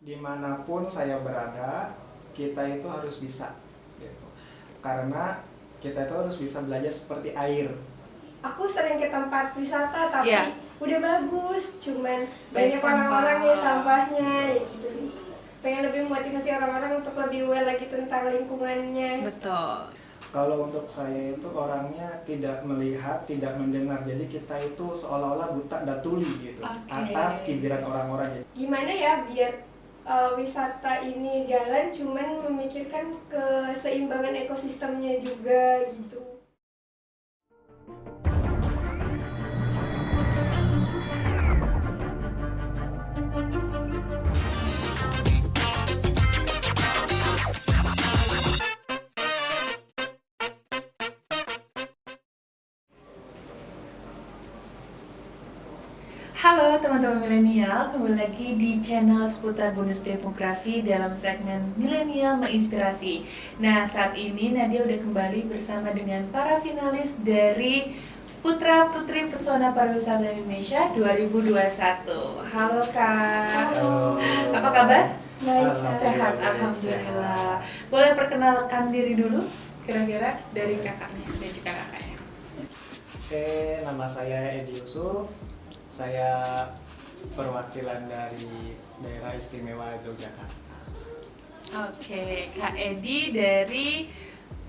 dimanapun saya berada, kita itu harus bisa, gitu. Karena kita itu harus bisa belajar seperti air. Aku sering ke tempat wisata tapi udah bagus, cuman banyak sampah. orang-orangnya, sampahnya, ya gitu sih. Pengen lebih memotivasi orang-orang untuk lebih aware lagi tentang lingkungannya. Betul. Kalau untuk saya itu orangnya tidak melihat, tidak mendengar, jadi kita itu seolah-olah buta dan tuli gitu atas cibiran orang-orang gitu. Gimana ya biar wisata ini jalan, cuman memikirkan keseimbangan ekosistemnya juga gitu. Halo teman-teman milenial, kembali lagi di channel seputar bonus demografi dalam segmen Milenial Menginspirasi. Nah, saat ini Nadia udah kembali bersama dengan para finalis dari Putra Putri Pesona Pariwisata Indonesia 2021. Halo Kak. Halo. Apa kabar? Baik, Sehat, alhamdulillah. Boleh perkenalkan diri dulu kira-kira dari kakaknya dan juga kakaknya. Oke, nama saya Edi Yusuf. Saya perwakilan dari daerah istimewa Yogyakarta. Oke, Kak Edi dari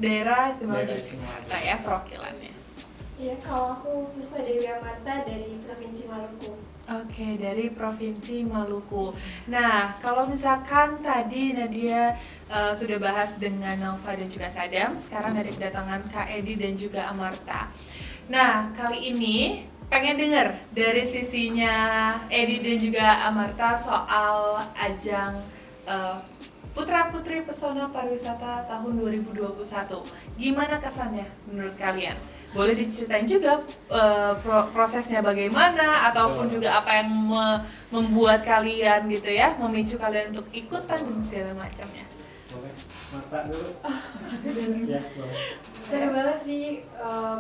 daerah istimewa Daerah Yogyakarta Istimewa ya perwakilannya. Ya, kalau aku Puspa Dewi Amarta dari Provinsi Maluku. Oke, dari Provinsi Maluku. Nah, kalau misalkan tadi Nadia sudah bahas dengan Nova dan juga Sadam, sekarang ada kedatangan Kak Edi dan juga Amarta. Nah, kali ini pengen dengar dari sisinya Edi dan juga Amarta soal ajang Putra Putri Pesona Pariwisata tahun 2021. Gimana kesannya menurut kalian? Boleh diceritain juga prosesnya bagaimana, ataupun juga apa yang membuat kalian gitu ya, memicu kalian untuk ikutan dan segala macamnya. Boleh? Mata dulu? Ya, boleh. Seru banget sih,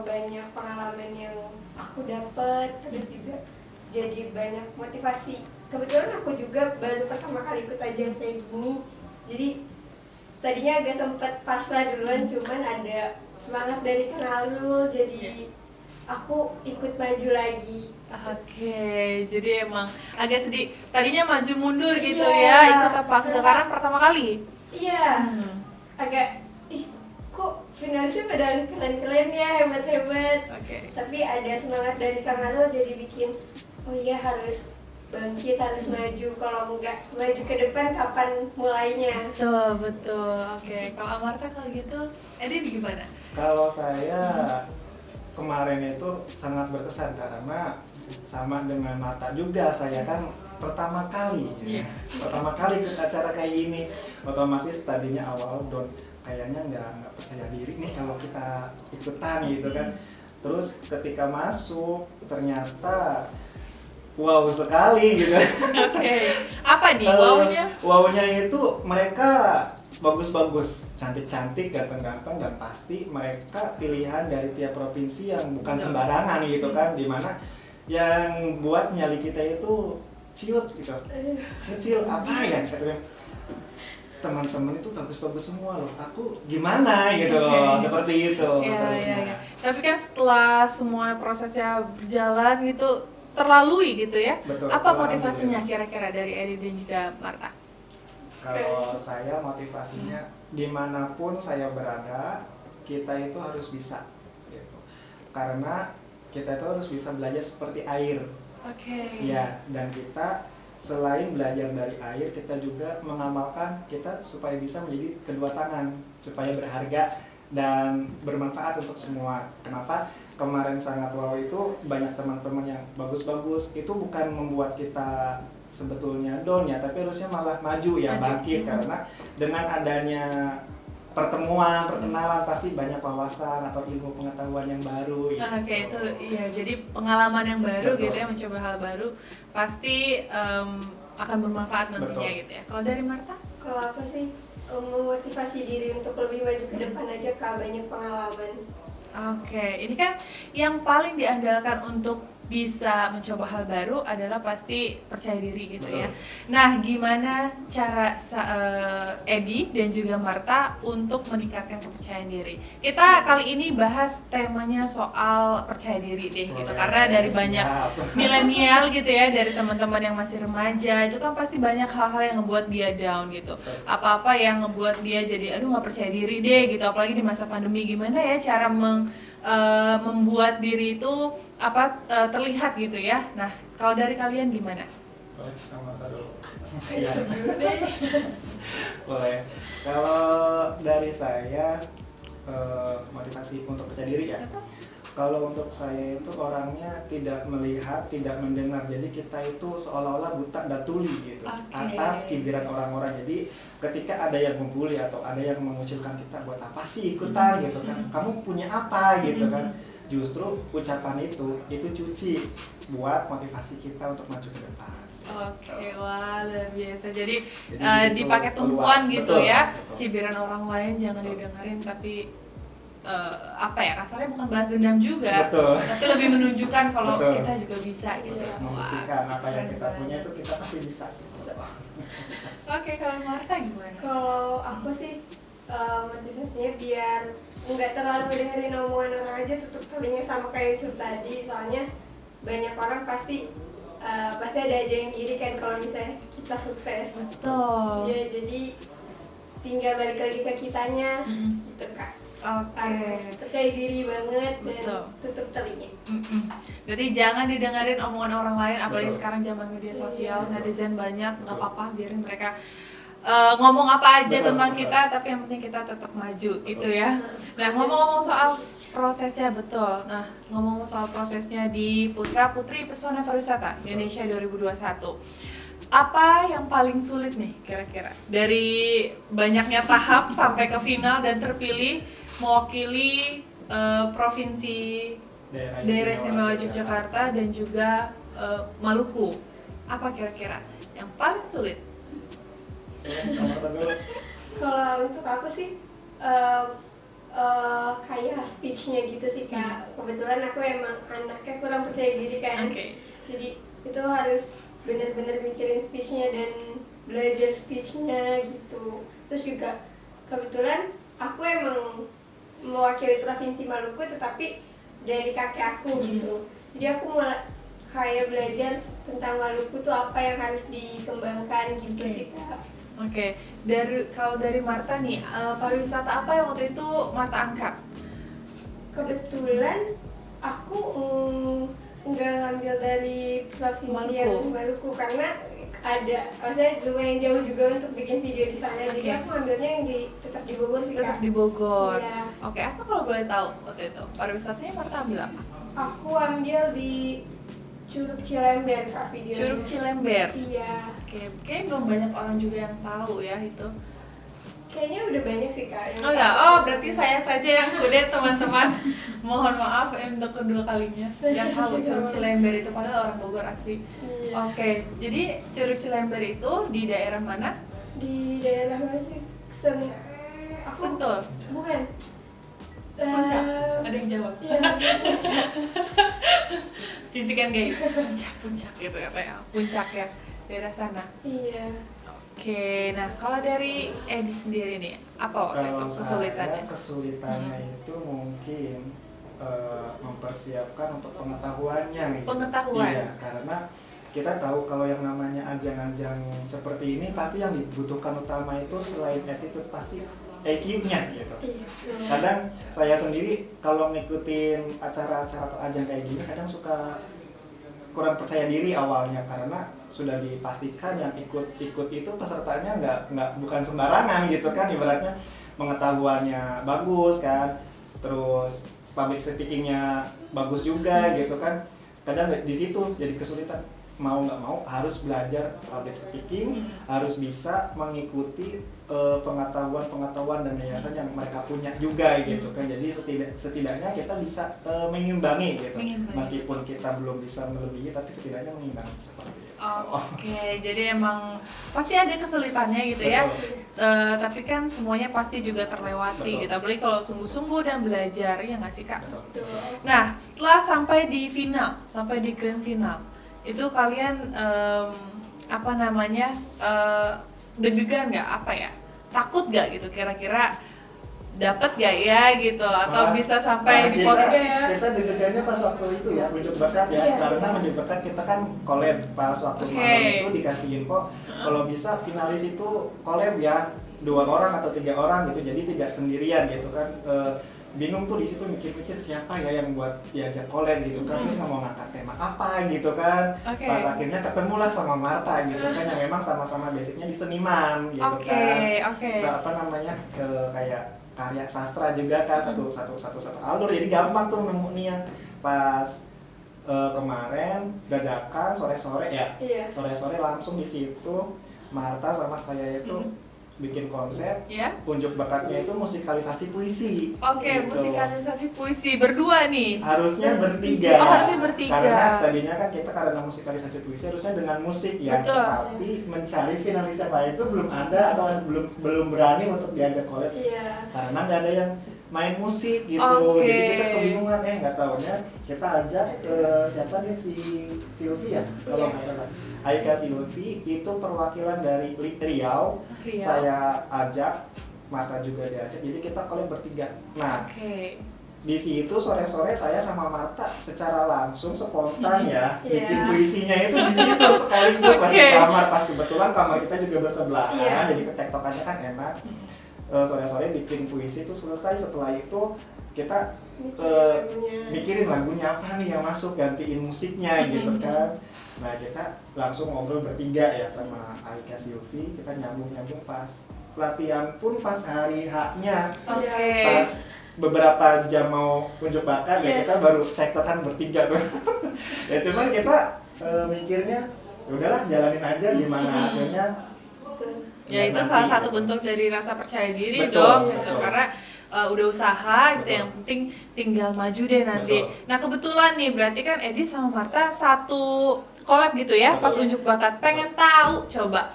banyak pengalaman yang aku dapat, terus juga jadi banyak motivasi. Kebetulan aku juga baru pertama kali ikut ajang kayak gini, jadi tadinya agak sempet pasrah duluan, cuman ada semangat dari Kenalul, jadi aku ikut maju lagi. Oke, jadi emang agak sedih. Tadinya maju mundur gitu Iya. ya, ikut apa? Karena pertama kali. Iya, agak kok finalisnya pada keren-keren ya, hebat-hebat. Oke. Tapi ada semangat dari Kang Arul, jadi bikin oh iya harus bangkit, harus maju. Kalau enggak maju ke depan, kapan mulainya? Betul, betul. Oke, kalau Amarta kalau gitu, Edi gimana? Kalau saya kemarin itu sangat berkesan karena sama dengan Mata juga, saya kan pertama kali pertama kali ikut acara kayak gini. Otomatis tadinya awal down, kayaknya nggak percaya diri nih kalau kita ikutan gitu kan. Terus ketika masuk ternyata wow sekali gitu. Oke, apa nih wownya? Wownya itu mereka bagus-bagus, cantik-cantik, ganteng-ganteng, dan pasti mereka pilihan dari tiap provinsi yang bukan sembarangan gitu kan, dimana yang buat nyali kita itu ciut gitu. Ciut apa ya? Teman-teman itu bagus-bagus semua loh. Aku gimana gitu loh, seperti itu. Iya. Tapi kan setelah semua prosesnya berjalan gitu, terlalui gitu ya. Betul, Apa terlalui. motivasinya kira-kira dari Edi dan juga Marta? Kalau saya motivasinya dimanapun saya berada, kita itu harus bisa gitu. Karena kita itu harus bisa belajar seperti air. Oke. Ya, dan kita selain belajar dari air, kita juga mengamalkan kita supaya bisa menjadi kedua tangan, supaya berharga dan bermanfaat untuk semua. Kenapa? Kemarin sangat wow itu banyak teman-teman yang bagus-bagus. Itu bukan membuat kita sebetulnya down ya, tapi harusnya malah maju ya, bangkit. Karena dengan adanya pertemuan, perkenalan, pasti banyak wawasan atau ilmu pengetahuan yang baru gitu. Oke, itu iya, jadi pengalaman yang baru. Betul. Gitu ya, mencoba hal baru pasti akan bermanfaat nantinya. Betul. Gitu ya. Kalau dari Marta? Kalau aku sih memotivasi diri untuk lebih maju ke depan aja, Kak, banyak pengalaman. Oke, ini kan yang paling diandalkan untuk bisa mencoba hal baru adalah pasti percaya diri gitu ya. Betul. Nah, gimana cara Edi dan juga Marta untuk meningkatkan kepercayaan diri? Kita kali ini bahas temanya soal percaya diri deh gitu, Boleh. karena dari banyak Siap. milenial gitu ya, dari teman-teman yang masih remaja itu kan pasti banyak hal-hal yang ngebuat dia down gitu, apa-apa yang ngebuat dia jadi aduh nggak percaya diri deh gitu, apalagi di masa pandemi. Gimana ya cara membuat diri itu terlihat gitu ya. Nah, kalau dari kalian gimana? Boleh, sama Marta dulu. Kayak sebelum deh. Boleh. Kalau dari saya motivasi untuk percaya diri ya. Kalau untuk saya itu orangnya tidak melihat, tidak mendengar. Jadi kita itu seolah-olah buta dan tuli gitu atas cibiran orang-orang. Jadi ketika ada yang membuli atau ada yang mengucilkan kita, buat apa sih ikutan gitu kan? Kamu punya apa gitu kan? Justru ucapan itu cuci buat motivasi kita untuk maju ke depan. Oke, wah luar biasa. Jadi, Jadi di situ dipakai tumpuan peluang. gitu Betul, ya. betul. Cibiran orang lain jangan didengerin, tapi kasarnya bukan balas dendam juga, Betul. tapi lebih menunjukkan kalau Betul. kita juga bisa gitu ya. Wah, Membuktikan apa yang keren kita punya banget. itu kita pasti bisa. Oke, kalau Marta gimana? Kalau aku sih motivasinya biar nggak terlalu dengerin omongan orang aja, tutup telinga sama kayak Yusuf tadi. Soalnya banyak orang pasti ada aja yang iri kan kalau misalnya kita sukses. Betul. Ya jadi tinggal balik lagi ke kitanya gitu Kak. Oke. Harus percaya diri banget dan Betul. tutup telinga. Jadi jangan didengerin omongan orang lain, apalagi Betul. sekarang zaman media sosial, Betul. netizen banyak, nggak Betul. apa-apa, biarin mereka ngomong apa aja Betul, tentang betul. kita, tapi yang penting kita tetap maju gitu Betul. ya. Nah, ngomong-ngomong soal prosesnya, betul. Nah, ngomong soal prosesnya di Putra Putri Pesona Pariwisata Indonesia 2021. Apa yang paling sulit nih kira-kira? Dari banyaknya tahap sampai ke final dan terpilih mewakili provinsi Daerah Istimewa Yogyakarta dan juga Maluku. Apa kira-kira yang paling sulit? Kalau untuk aku sih kayak speech-nya gitu sih Kak. Kebetulan aku emang anaknya kurang percaya diri kan. Oke. Jadi itu harus benar-benar mikirin speech-nya dan belajar speech-nya gitu. Terus juga kebetulan aku emang mewakili provinsi Maluku tetapi dari kakek aku gitu. Jadi aku mulai kayak belajar tentang Maluku tuh apa yang harus dikembangkan gitu Oke. sih Kak. Oke, kalau dari Marta nih, pariwisata apa yang waktu itu Marta angkat? Kebetulan aku nggak ngambil dari provinsi Maluku. yang Maluku karena maksudnya lumayan jauh juga untuk bikin video di sana. Jadi Oke. aku ambilnya yang tetap di Bogor sih Tetap Kak. di Bogor. Iya. Oke, apa kalau boleh tahu waktu itu? Pariwisatanya Marta ambil apa? Aku ambil di Curug Cilember Kak videonya. Curug Cilember. Iya. Oke, kayaknya belum banyak orang juga yang tahu ya itu. Kayaknya udah banyak sih Kak yang Oh ya, tahu. berarti saya saja yang kudet teman-teman. Mohon maaf untuk kedua kalinya yang tahu Curug Cilember itu, padahal orang Bogor asli. Iya. Oke, jadi Curug Cilember itu di daerah mana? Di daerah mana sih? Sentul. Bukan. Puncak. Ada yang jawab. Iya. Bisikan kayak puncak gitu katanya. Puncak ya, daerah sana. Iya. Oke, nah kalau dari Edi sendiri nih, apa waktu itu Kalau kesulitannya? saya kesulitannya itu mungkin mempersiapkan untuk pengetahuannya gitu. Pengetahuan. Iya, karena kita tahu kalau yang namanya ajang-ajang seperti ini pasti yang dibutuhkan utama itu selain attitude pasti EQ-nya gitu. Iya. Kadang saya sendiri kalau ngikutin acara-acara atau ajang kayak gini kadang suka kurang percaya diri awalnya karena sudah dipastikan yang ikut itu pesertanya bukan sembarangan gitu kan, ibaratnya pengetahuannya bagus kan, terus public speakingnya bagus juga gitu kan. Kadang di situ jadi kesulitan, mau nggak mau harus belajar public speaking, harus bisa mengikuti pengetahuan dan yayasan yang mereka punya juga gitu kan. Jadi setidaknya kita bisa mengimbangi gitu. Meskipun kita belum bisa melebihi, tapi setidaknya mengimbangi seperti itu. Oke, jadi emang pasti ada kesulitannya gitu ya. Tapi kan semuanya pasti juga terlewati gitu. Apalagi kalau sungguh-sungguh dan belajar, ya nggak sih Kak? Nah, setelah sampai di final, sampai di grand final, itu kalian deg-degan nggak, apa ya, takut nggak gitu kira-kira dapat gak ya gitu, atau bisa sampai di posisi kita deg-degannya pas waktu itu ya unjuk bakat ya, karena unjuk bakat kita kan collab pas waktu malam itu dikasih info kalau bisa finalis itu collab ya 2 orang atau 3 orang gitu, jadi tidak sendirian gitu kan. Bingung tuh di situ mikir-mikir siapa ya yang buat diajak collab gitu kan, terus mau ngangkat tema apa gitu kan. Pas akhirnya ketemulah sama Marta gitu kan, yang memang sama-sama basicnya di seniman gitu kan. Apa namanya, kayak karya sastra juga kan, satu alur, jadi gampang tuh nemunya. Pas kemarin dadakan sore-sore ya, sore-sore langsung di situ Marta sama saya itu bikin konsep, unjuk bakatnya itu musikalisasi puisi. Gitu. Musikalisasi puisi berdua nih. Harusnya bertiga. Harusnya bertiga. Karena tadinya kan kita karena musikalisasi puisi harusnya dengan musik ya. Betul. Tapi mencari finalis yang lain itu belum ada atau belum berani untuk diajak collab. Karena nggak ada yang main musik gitu. Jadi kita kebingungan, nggak taunya kita ajak siapa nih, si Silvi ya kalau nggak salah. Aika Silvi itu perwakilan dari Riau. Saya ajak, Marta juga diajak, jadi kita collab bertiga. Nah, di situ sore-sore saya sama Marta secara langsung spontan bikin puisinya itu di situ sekaligus masih kamar, pas kebetulan kamar kita juga bersebelahan, jadi ketektokannya kan enak. Sore-sore bikin puisi itu selesai, setelah itu kita mikirin lagunya apa nih yang masuk, gantiin musiknya gitu kan. Nah kita langsung ngobrol bertiga ya sama Aika Silvi, kita nyambung-nyambung pas latihan pun pas hari H-nya. Pas beberapa jam mau unjuk bakat ya kita baru tektokan bertiga tuh. Ya cuman kita mikirnya ya udahlah jalanin aja, gimana hasilnya. Ya itu salah satu bentuk dari rasa percaya diri dong gitu. Karena udah usaha gitu, yang penting tinggal maju deh nanti. Nah kebetulan nih berarti kan Edi sama Marta satu collab gitu ya pas unjuk bakat. Pengen tahu coba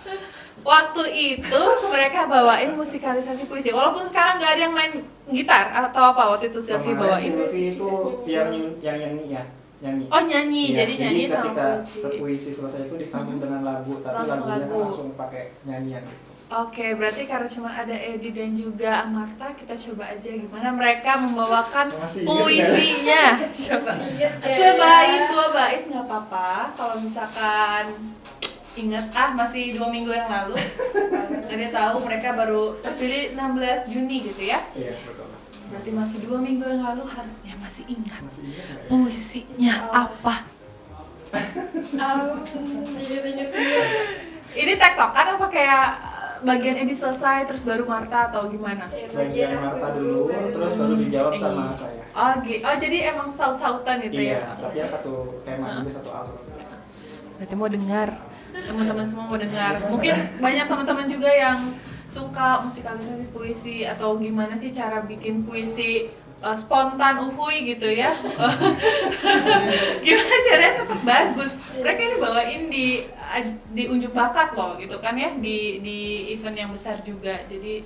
waktu itu mereka bawain musikalisasi puisi, walaupun sekarang nggak ada yang main gitar atau apa waktu itu Silvi bawain. Silvi itu yang nyanyi ya. Nyanyi, jadi nyanyi sama ketika puisi. Sepuisi selesai itu disambung dengan lagu, tapi lagunya kan langsung pakai nyanyian gitu. Berarti karena cuma ada Edi dan juga Amarta, kita coba aja gimana mereka membawakan puisinya. Coba sebait 2 bait nggak apa-apa. Kalau misalkan inget masih 2 minggu yang lalu, jadi tahu mereka baru terpilih 16 Juni gitu ya. Iya betul. Berarti masih 2 minggu yang lalu, harusnya masih ingat puisinya apa. Ini tektokan apa kayak bagian ini selesai terus baru Marta atau gimana? Bagian Marta dulu, terus baru dijawab sama saya. Jadi emang saut-sautan gitu ya? Iya, tapi ya satu tema juga, satu alur. Berarti mau dengar, teman-teman semua mau dengar. Mungkin banyak teman-teman juga yang suka musikalisasi puisi atau gimana sih cara bikin puisi spontan uhuy gitu ya. Gimana caranya tetap bagus. Mereka ini bawain di unjuk bakat loh gitu kan ya, di event yang besar juga. Jadi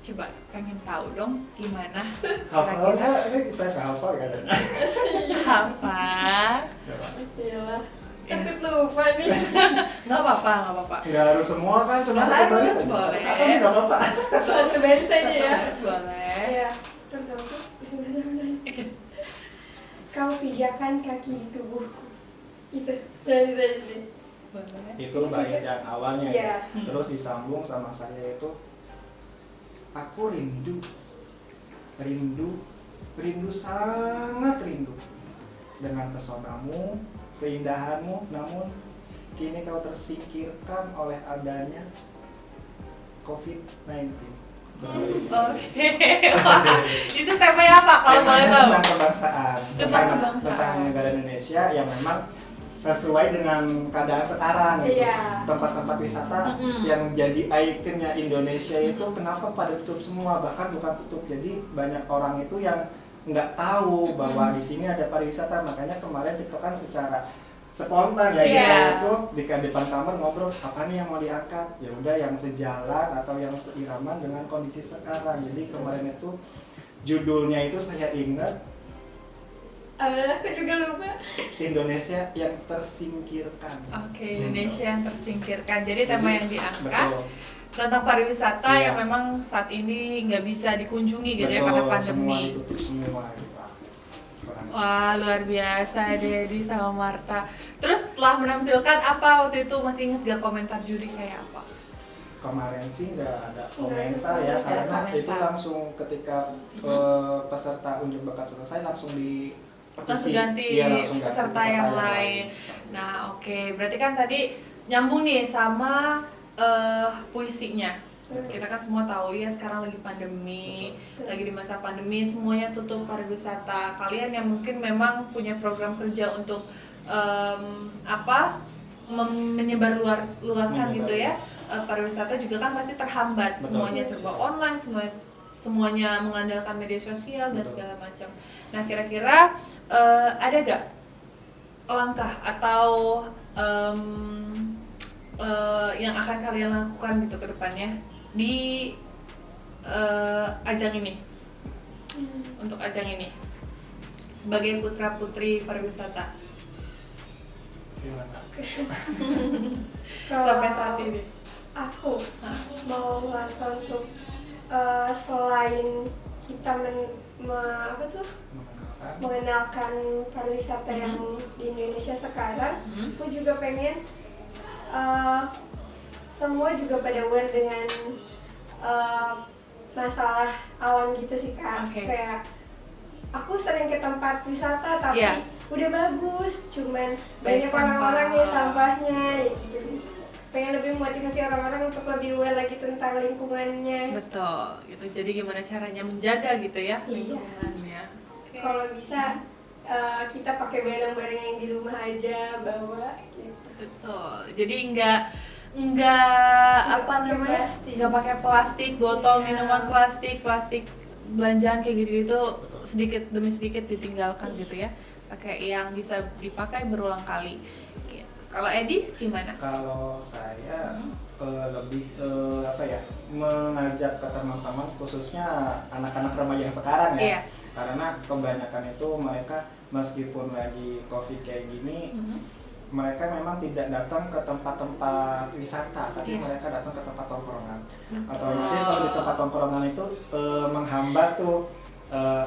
coba pengen tahu dong gimana. Hafalnya ini kita hafal kan? Hafal. Bismillah. Takut lupa nih. Nggak apa-apa. Nggak harus semua kan, cuma satu baris. Boleh. Apa nggak apa-apa? Satu baris aja ya. Boleh. Iya. Kau pijakan kaki di tubuhku. Itu dari sih. Itu bait yang awalnya. Iya. Terus disambung sama saya itu, aku rindu sangat rindu dengan pesonamu, keindahanmu, namun kini kau tersingkirkan oleh adanya COVID-19. Itu temanya apa kalau boleh tahu? Tentang kebangsaan, Tentang negara Indonesia yang memang sesuai dengan keadaan sekarang gitu. Iya. Tempat-tempat wisata Mm-mm. yang jadi ikonnya Indonesia itu kenapa pada tutup semua, bahkan bukan tutup, jadi banyak orang itu yang nggak tahu bahwa di sini ada pariwisata. Makanya kemarin itu kan secara spontan ya, Iya. itu di depan kamar ngobrol apa nih yang mau diangkat, ya udah yang sejalan atau yang seiraman dengan kondisi sekarang. Jadi kemarin itu judulnya itu saya ingat, Aku juga lupa. Indonesia yang tersingkirkan. Oke, Indonesia yang tersingkirkan. Jadi tema yang diangkat Betul. tentang pariwisata Iya. yang memang saat ini nggak bisa dikunjungi gitu ya karena Semua pandemi. ditutup semua gitu akses. Orang Wah, luar biasa Dedi sama Marta. Terus setelah menampilkan apa waktu itu, masih inget gak komentar juri kayak apa? kemarin sih nggak ada Nggak komentar ada ya, komentar. karena Komentar. itu langsung ketika peserta unjuk bakat selesai langsung di Langsung ganti peserta yang lain. Nah, oke. Berarti kan tadi nyambung nih sama puisinya. Kita kan semua tahu ya sekarang lagi pandemi, lagi di masa pandemi semuanya tutup pariwisata. Kalian yang mungkin memang punya program kerja untuk menyebar luaskan gitu ya, pariwisata juga kan pasti terhambat. Betul. Semuanya serba online, semuanya mengandalkan media sosial dan Betul. segala macam. Nah, kira-kira ada gak langkah atau yang akan kalian lakukan gitu ke depannya di ajang ini, untuk ajang ini sebagai putra putri pariwisata Gimana? sampai saat ini? Aku Hah? mau melakukan untuk selain kita Mengenalkan. mengenalkan pariwisata yang di Indonesia sekarang, aku juga pengen semua juga pada aware dengan masalah alam gitu sih Kak. Oke. Kayak aku sering ke tempat wisata tapi Iya. udah bagus, cuman Banyak banyak orang-orang sampah. yang sampahnya ya gitu sih. Pengen lebih memotivasi orang-orang untuk lebih aware lagi tentang lingkungannya. Betul, gitu. Jadi gimana caranya menjaga gitu ya Iya. lingkungannya. Oke. Kalau bisa kita pakai barang-barang yang di rumah aja bawa gitu. Betul. Jadi nggak apa pakai namanya, plastik. nggak pakai plastik, botol Iya. minuman plastik belanjaan kayak gitu sedikit demi sedikit ditinggalkan gitu ya. Pakai yang bisa dipakai berulang kali. Gitu. Kalau Edi gimana? Kalau saya lebih mengajak ke teman-teman khususnya anak-anak remaja yang sekarang ya. Iya. Karena kebanyakan itu mereka meskipun lagi Covid kayak gini, mereka memang tidak datang ke tempat-tempat wisata, tapi Iya. mereka datang ke tempat tongkrongan. Betul. Otomatis kalau di tempat tongkrongan itu menghambat tuh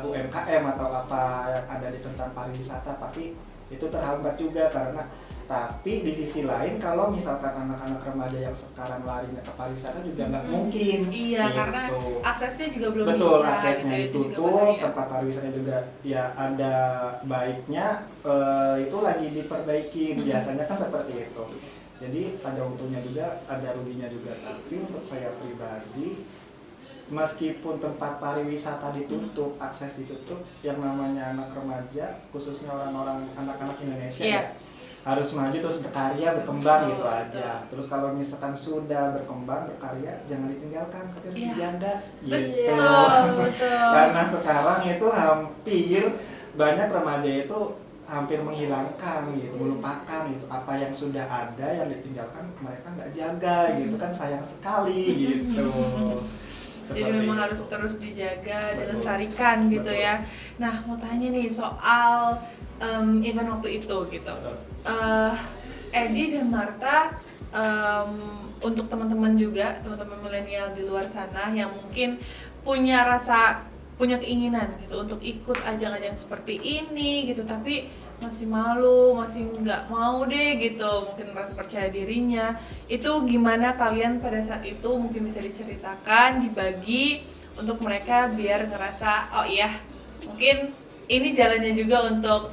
UMKM atau apa yang ada di tentang pariwisata, pasti itu terhambat juga. Karena tapi di sisi lain kalau misalkan anak-anak remaja yang sekarang larinya ke pariwisata juga nggak mungkin. Iya, gitu. karena aksesnya juga belum Betul, bisa aksesnya gitu, itu juga ditutup, bahaya. tempat pariwisatanya juga ya ada baiknya, itu lagi diperbaiki, biasanya kan seperti itu. Jadi ada untungnya juga, ada ruginya juga. Tapi untuk saya pribadi, meskipun tempat pariwisata ditutup, akses ditutup, yang namanya anak remaja, khususnya orang-orang anak-anak Indonesia Iya. ya, harus maju terus berkarya, berkembang gitu aja. Terus kalau misalkan sudah berkembang, berkarya, jangan ditinggalkan, tapi harus Iya. dijaga gitu. Betul. Karena sekarang itu hampir banyak remaja itu hampir menghilangkan gitu, melupakan gitu apa yang sudah ada, yang ditinggalkan mereka nggak jaga gitu kan, sayang sekali gitu. Jadi Seperti memang itu. harus terus dijaga, Betul. dilestarikan gitu Betul. ya. Nah, mau tanya nih soal event waktu itu gitu. Betul. Edi dan Marta, untuk teman-teman juga, teman-teman milenial di luar sana yang mungkin punya keinginan gitu untuk ikut ajang-ajang seperti ini gitu, tapi masih malu, masih nggak mau deh gitu, mungkin merasa percaya dirinya. Itu gimana kalian pada saat itu, mungkin bisa diceritakan, dibagi untuk mereka biar ngerasa, oh iya, mungkin ini jalannya juga untuk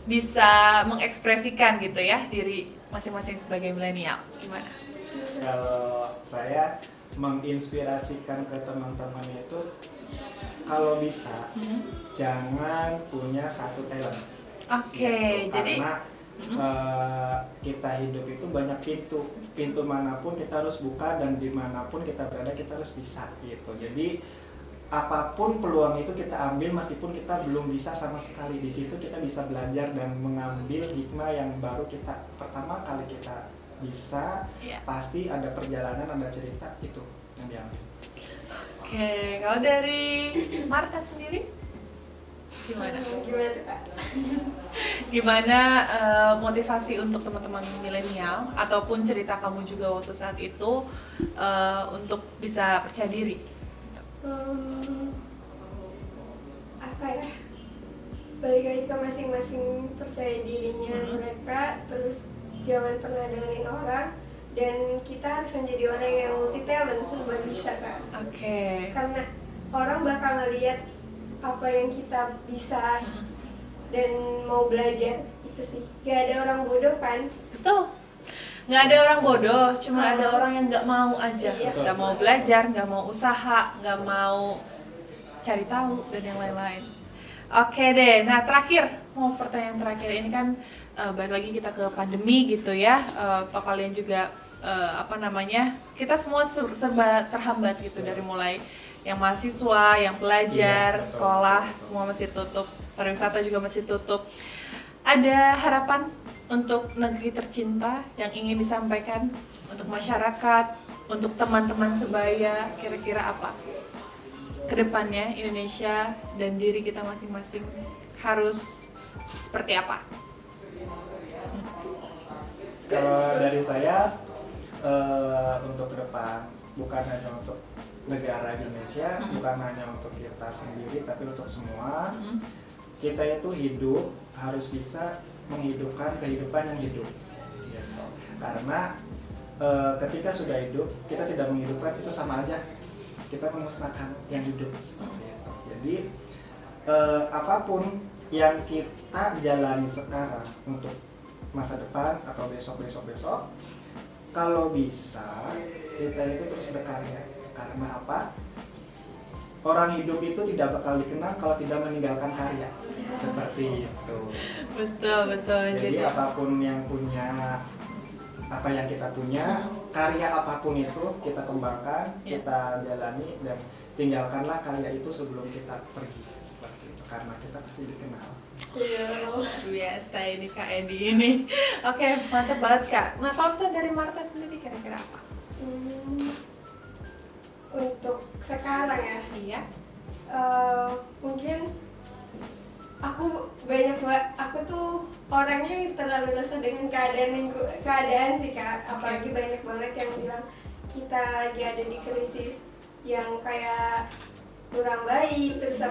bisa mengekspresikan gitu ya diri masing-masing sebagai milenial. Gimana? Kalau saya menginspirasikan ke teman-teman itu, kalau bisa jangan punya satu talent. Oke, Gitu. jadi Karena kita hidup itu banyak pintu manapun kita harus buka dan dimanapun kita berada kita harus bisa gitu. Jadi apapun peluang itu kita ambil meskipun kita belum bisa sama sekali, di situ kita bisa belajar dan mengambil hikmah yang baru kita pertama kali kita bisa. Pasti ada perjalanan, ada cerita itu yang diambil. Oke, kalau dari Marta sendiri gimana? Gimana tuh Kak? Gimana motivasi untuk teman-teman milenial ataupun cerita kamu juga waktu saat itu untuk bisa percaya diri? Apa ya? Balik lagi ke masing-masing percaya dirinya mereka, terus jangan pernah dengerin orang, dan kita harus menjadi orang yang multi talent, serba bisa Kak. Oke. Karena orang bakal ngeliat apa yang kita bisa dan mau belajar, itu sih. Gak ada orang bodoh kan? Betul. Nggak ada orang bodoh, cuma ada orang yang nggak mau aja. Iya. Nggak mau belajar, nggak mau usaha, nggak mau cari tahu, dan yang lain-lain. Oke deh, nah terakhir, mau pertanyaan terakhir ini kan balik lagi kita ke pandemi gitu ya. Atau kalian juga kita semua serba terhambat gitu, dari mulai yang mahasiswa, yang pelajar, sekolah, semua masih tutup, pariwisata juga masih tutup. Ada harapan untuk negeri tercinta yang ingin disampaikan untuk masyarakat, untuk teman-teman sebaya, kira-kira apa? Kedepannya Indonesia dan diri kita masing-masing harus seperti apa? Kalau dari saya untuk ke depan, bukan hanya untuk negara Indonesia, bukan hanya untuk kita sendiri, tapi untuk semua. Kita itu hidup harus bisa menghidupkan kehidupan yang hidup gitu. Karena ketika sudah hidup kita tidak menghidupkan, itu sama aja kita memusnahkan yang hidup, seperti itu. Jadi apapun yang kita jalani sekarang untuk masa depan atau besok, kalau bisa kita itu terus berkarya. Karena apa? Orang hidup itu tidak bakal dikenal kalau tidak meninggalkan karya. Seperti itu. Betul. Jadi apapun yang punya, apa yang kita punya, karya apapun itu kita kembangkan, kita jalani, dan tinggalkanlah karya itu sebelum kita pergi. Seperti itu. Karena kita pasti dikenal. Luar biasa ini Kak Edi ini. Oke, mantap banget Kak. Nah, kalau misalnya dari Marta sendiri kira-kira apa? Untuk sekarang ya, Iya. mungkin aku tuh orangnya yang terlalu resah dengan keadaan sih Kak. Apalagi banyak banget yang bilang kita lagi ada di krisis yang kayak kurang baik, terus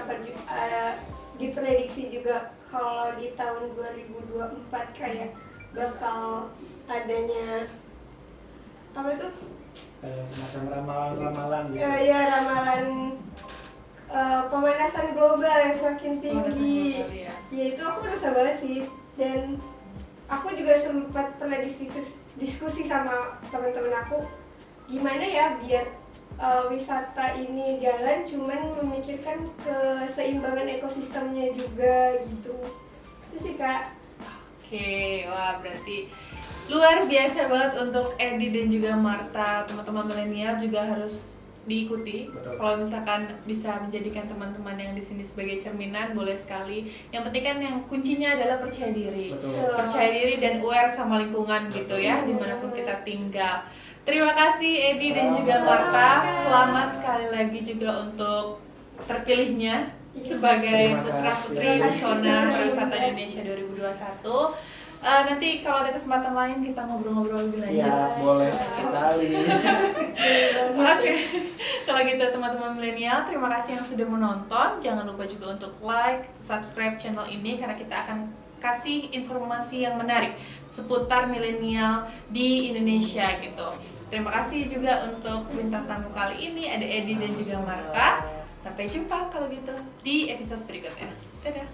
diprediksi juga kalau di tahun 2024 kayak bakal adanya apa tuh? Kayak semacam ramalan-ramalan gitu. Ya, ramalan pemanasan global yang semakin tinggi. Ya itu aku rasa banget sih. Dan aku juga sempat pernah diskusi sama teman-teman aku, gimana ya biar wisata ini jalan, cuman memikirkan keseimbangan ekosistemnya juga gitu. Itu sih Kak. Oke, wah berarti luar biasa banget untuk Edi dan juga Marta. Teman-teman milenial juga harus diikuti. Betul. Kalau misalkan bisa menjadikan teman-teman yang di sini sebagai cerminan, boleh sekali. Yang penting kan yang kuncinya adalah percaya diri. Betul. Percaya diri dan aware sama lingkungan gitu ya, dimanapun kita tinggal. Terima kasih Edi dan juga Marta. Selamat sekali lagi juga untuk terpilihnya sebagai putra-putri pesona pariwisata Indonesia 2021. Nanti kalau ada kesempatan lain kita ngobrol-ngobrol lebih lanjut. Siap, boleh sekali. Oke, kalau gitu teman-teman milenial, terima kasih yang sudah menonton. Jangan lupa juga untuk like, subscribe channel ini karena kita akan kasih informasi yang menarik seputar milenial di Indonesia gitu. Terima kasih juga untuk bintang tamu kali ini, ada Edi dan juga Marta. Sampai jumpa kalau gitu di episode berikutnya. Dadah.